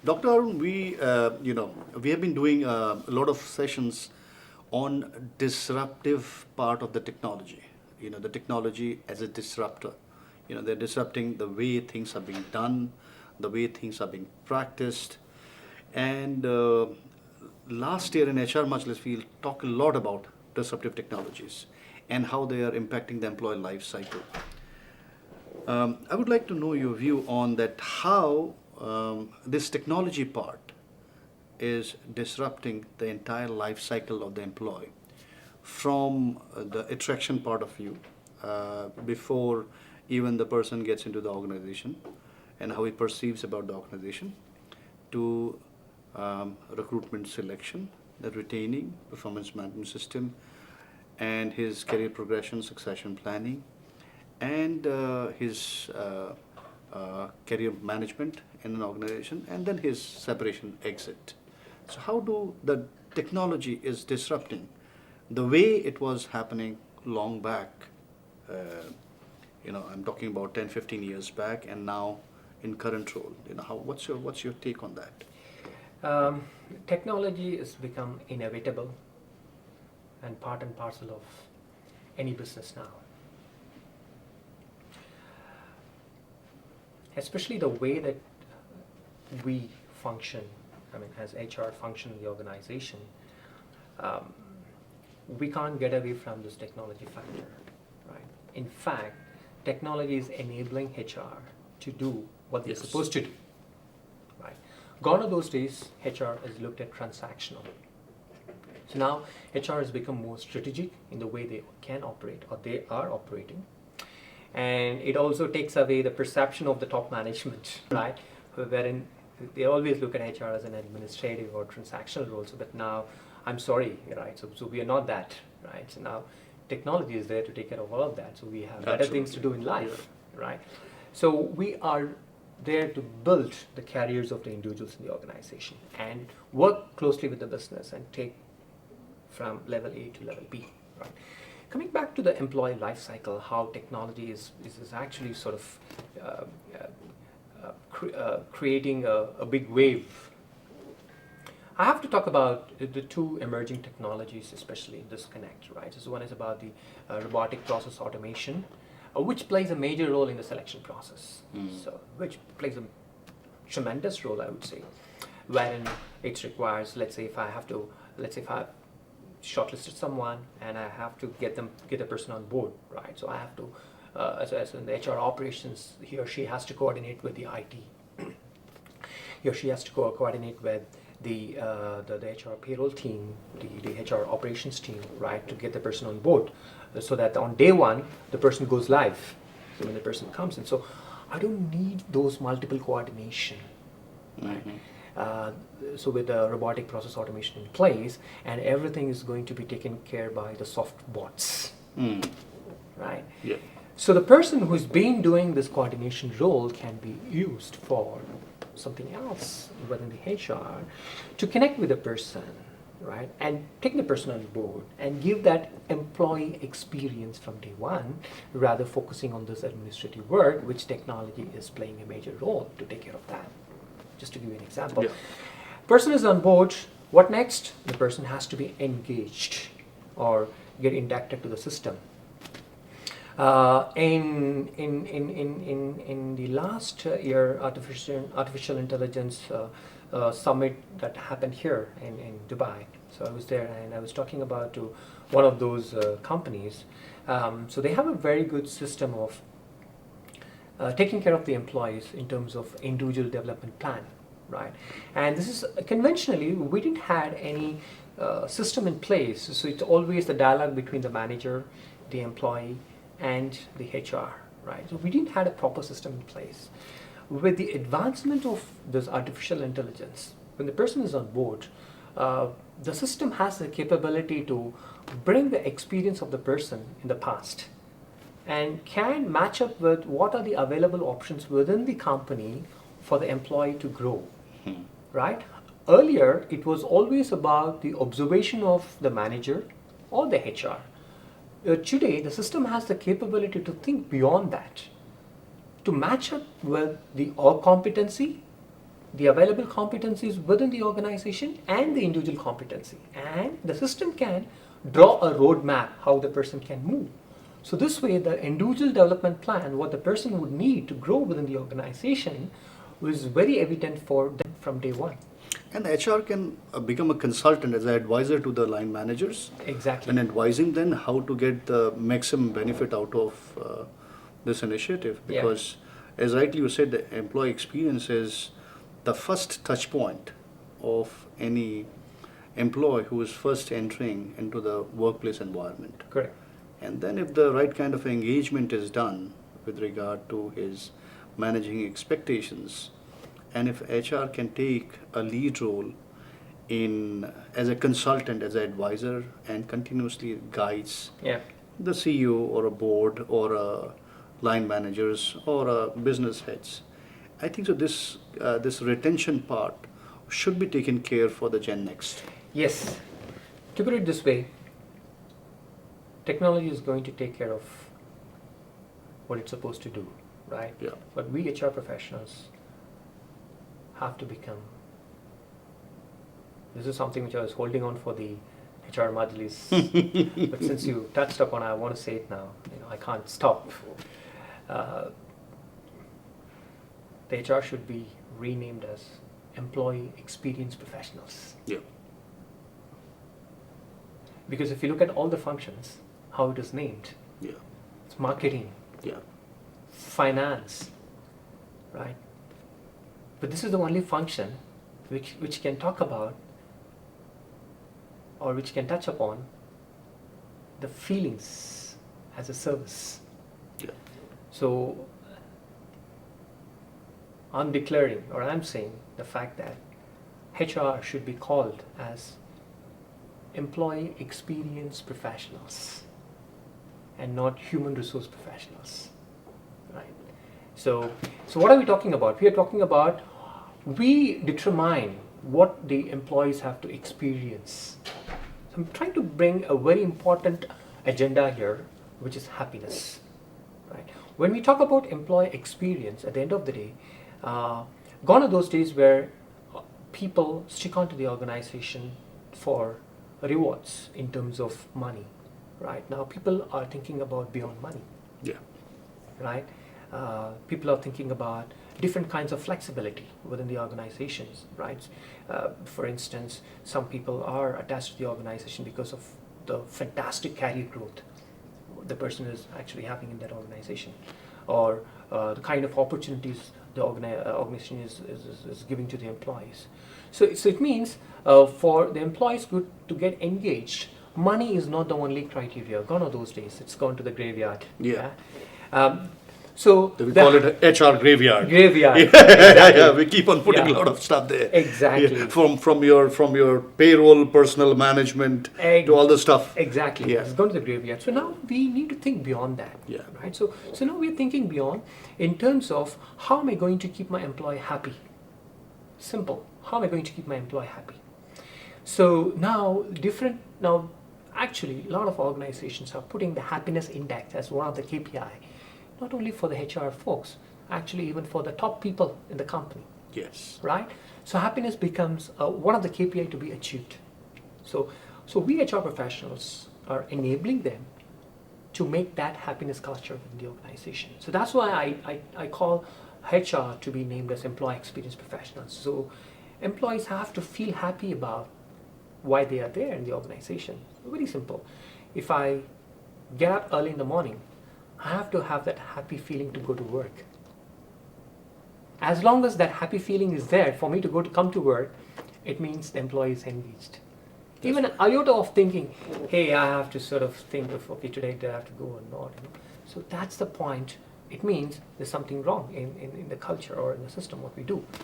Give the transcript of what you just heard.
Dr. Arun, we have been doing a lot of sessions on disruptive part of the technology. The technology as a disruptor. They're disrupting the way things are being done, the way things are being practiced. And last year in HR Majlis, we'll talk a lot about disruptive technologies and how they are impacting the employee life cycle. I would like to know your view on that, how this technology part is disrupting the entire life cycle of the employee from the attraction part of view, before even the person gets into the organization and how he perceives about the organization, to recruitment selection, the retaining, performance management system, and his career progression, succession planning, and his career management in an organization, and then his separation exit. So how do the technology is disrupting the way it was happening long back? I'm talking about 10, 15 years back, and now in current role. What's your take on that? Technology has become inevitable and part and parcel of any business now. Especially the way that we function, as HR function in the organization, we can't get away from this technology factor, right? In fact, technology is enabling HR to do what they're supposed to do, right? Gone are those days, HR is looked at transactional. So now HR has become more strategic in the way they can operate, or they are operating. And it also takes away the perception of the top management, right? Wherein they always look at HR as an administrative or transactional role. So, but now, I'm sorry, right? So we are not that, right? So now, technology is there to take care of all of that. So we have better things to do in life, right? So we are there to build the careers of the individuals in the organization and work closely with the business and take from level A to level B, right? Coming back to the employee life cycle, how technology is actually sort of creating a big wave. I have to talk about the two emerging technologies, especially in this connect, right? So one is about the robotic process automation, which plays a major role in the selection process. So which plays a tremendous role, I would say, wherein it requires, let's say if I shortlisted someone and I have to get the person on board, right? So I have to, as in the HR operations, he or she has to coordinate with the IT. He or she has to coordinate with the HR payroll team, the HR operations team, right, to get the person on board, so that on day one the person goes live. So when the person comes in, so I don't need those multiple coordination, right? So with the robotic process automation in place, and everything is going to be taken care by the soft bots, right? Yeah. So the person who's been doing this coordination role can be used for something else within the HR to connect with the person, right? And take the person on board and give that employee experience from day one, rather focusing on this administrative work, which technology is playing a major role to take care of that. Just to give you an example. Person is on board, what next? The person has to be engaged or get inducted to the system. In the last year artificial intelligence summit that happened here in Dubai, so I was there and I was talking about to one of those companies. So they have a very good system of taking care of the employees in terms of individual development plan, right? And this is conventionally, we didn't have any system in place. So it's always the dialogue between the manager, the employee, and the HR, right? So we didn't have a proper system in place. With the advancement of this artificial intelligence, when the person is on board, the system has the capability to bring the experience of the person in the past and can match up with what are the available options within the company for the employee to grow, right? Earlier, it was always about the observation of the manager or the HR. Today, the system has the capability to think beyond that, to match up with the competency the available competencies within the organization and the individual competency. And the system can draw a roadmap how the person can move. So this way, the individual development plan, what the person would need to grow within the organization, was very evident for them from day one. And HR can become a consultant as an advisor to the line managers Exactly. and advising them how to get the maximum benefit out of this initiative. Yeah. Because, as rightly you said, the employee experience is the first touch point of any employee who is first entering into the workplace environment. Correct. And then if the right kind of engagement is done with regard to his managing expectations, and if HR can take a lead role in as a consultant, as an advisor, and continuously guides Yeah. the CEO or a board or a line managers or a business heads, I think so. This retention part should be taken care for the Gen Next. Yes. To put it this way, technology is going to take care of what it's supposed to do, right? Yeah. But we HR professionals have to become. This is something which I was holding on for the HR Majlis, but since you touched upon it, I want to say it now. I can't stop. The HR should be renamed as Employee Experience Professionals. Yeah. Because if you look at all the functions, how it is named, Yeah. it's marketing, Yeah. finance, right? But this is the only function which can talk about or which can touch upon the feelings as a service. Yeah. So I'm declaring, or I'm saying, the fact that HR should be called as employee experience professionals and not human resource professionals, right? So what are we talking about? We are talking about, we determine what the employees have to experience. So I'm trying to bring a very important agenda here, which is happiness, right? When we talk about employee experience, at the end of the day, gone are those days where people stick onto the organization for rewards in terms of money. Right now, people are thinking about beyond money. Yeah. Right? People are thinking about different kinds of flexibility within the organizations. Right? For instance, some people are attached to the organization because of the fantastic career growth the person is actually having in that organization, or the kind of opportunities the organization is giving to the employees. So it means for the employees to get engaged, money is not the only criteria. Gone are those days. It's gone to the graveyard. Yeah. So we call it a HR graveyard. Graveyard. Yeah. Exactly. Yeah, we keep on putting Yeah. a lot of stuff there. Exactly. Yeah. From your payroll, personal management to all the stuff. Exactly. Yeah. It's gone to the graveyard. So now we need to think beyond that. Yeah. Right. So now we're thinking beyond in terms of how am I going to keep my employee happy? Simple. How am I going to keep my employee happy? So now actually a lot of organizations are putting the happiness index as one of the KPI, not only for the HR folks, actually even for the top people in the company. Yes. Right? So happiness becomes one of the KPI to be achieved. So we HR professionals are enabling them to make that happiness culture in the organization. So that's why I call HR to be named as employee experience professionals. So employees have to feel happy about why they are there in the organization. Very simple. If I get up early in the morning, I have to have that happy feeling to go to work. As long as that happy feeling is there for me to come to work, it means the employee is engaged. Even an iota of thinking, hey, I have to sort of think of, okay, today do I have to go or not? So that's the point. It means there's something wrong in the culture or in the system, what we do.